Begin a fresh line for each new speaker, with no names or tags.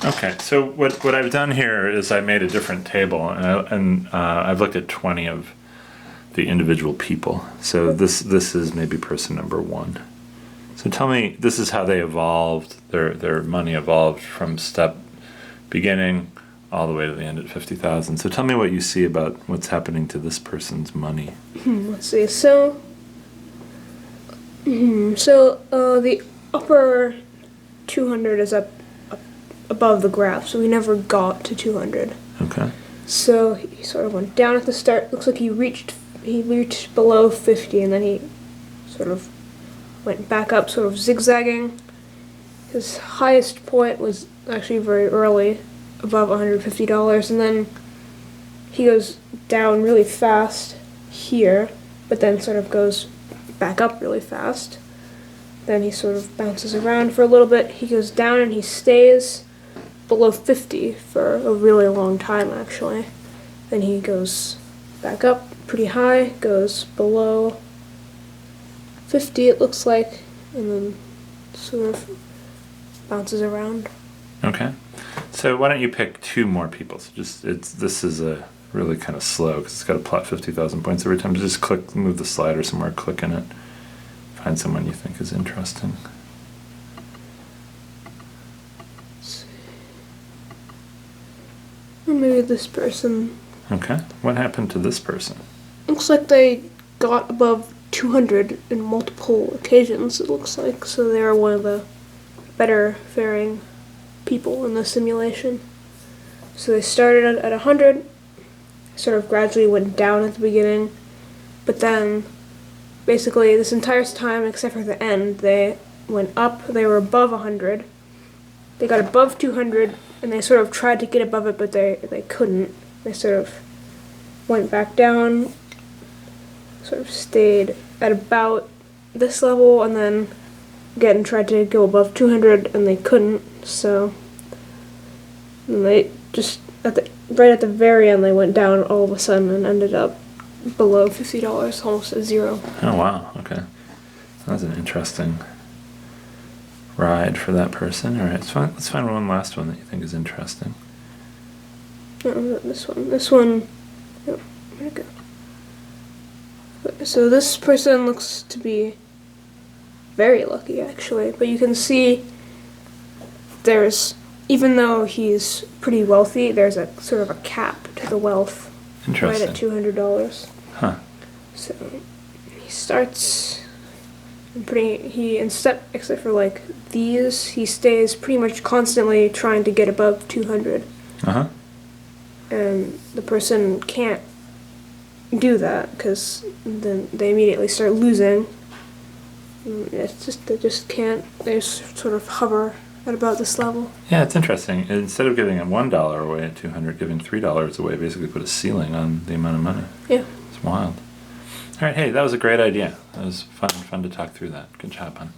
Okay, so what I've done here is I made a different table, and I've looked at 20 of the individual people. So this is maybe person number 1. So tell me, this is how they evolved. Their money evolved from step beginning all the way to the end at 50,000. So tell me what you see about what's happening to this person's money.
Let's see. So the upper 200 is up above the graph, so we never got to 200.
Okay.
So he sort of went down at the start. Looks like he reached below 50, and then he sort of went back up, sort of zigzagging. His highest point was actually very early, above $150, and then he goes down really fast here, but then sort of goes back up really fast. Then he sort of bounces around for a little bit. He goes down and he stays below 50 for a really long time, actually. Then he goes back up pretty high, goes below 50, it looks like, and then sort of bounces around.
Okay. So why don't you pick 2 more people? So this is a really kind of slow because it's got to plot 50,000 points every time. Just move the slider somewhere, click in it, find someone you think is interesting.
Maybe this person.
Okay. What happened to this person?
Looks like they got above 200 in multiple occasions, it looks like. So they are one of the better faring people in the simulation. So they started at 100, sort of gradually went down at the beginning, but then basically this entire time, except for the end, they went up. They were above 100. They got above 200, and they sort of tried to get above it, but they couldn't. They sort of went back down, sort of stayed at about this level, and then again tried to go above 200, and they couldn't. So and they just right at the very end, they went down all of a sudden and ended up below $50, almost at 0.
Oh wow. Okay, that's an interesting ride for that person. All right, let's find one last one that you think is interesting.
No, this one. Oh, where'd it go? So this person looks to be very lucky, actually. But you can see even though he's pretty wealthy, there's a sort of a cap to the wealth.
Interesting.
Right at $200.
Huh.
So he starts except for like these, he stays pretty much constantly trying to get above 200.
Uh-huh.
And the person can't do that because then they immediately start losing. They just can't. They just sort of hover at about this level.
Yeah, it's interesting. Instead of giving $1 away at 200, giving $3 away basically put a ceiling on the amount of money.
Yeah.
It's wild. All right, hey, that was a great idea. That was fun to talk through that. Good job, hon.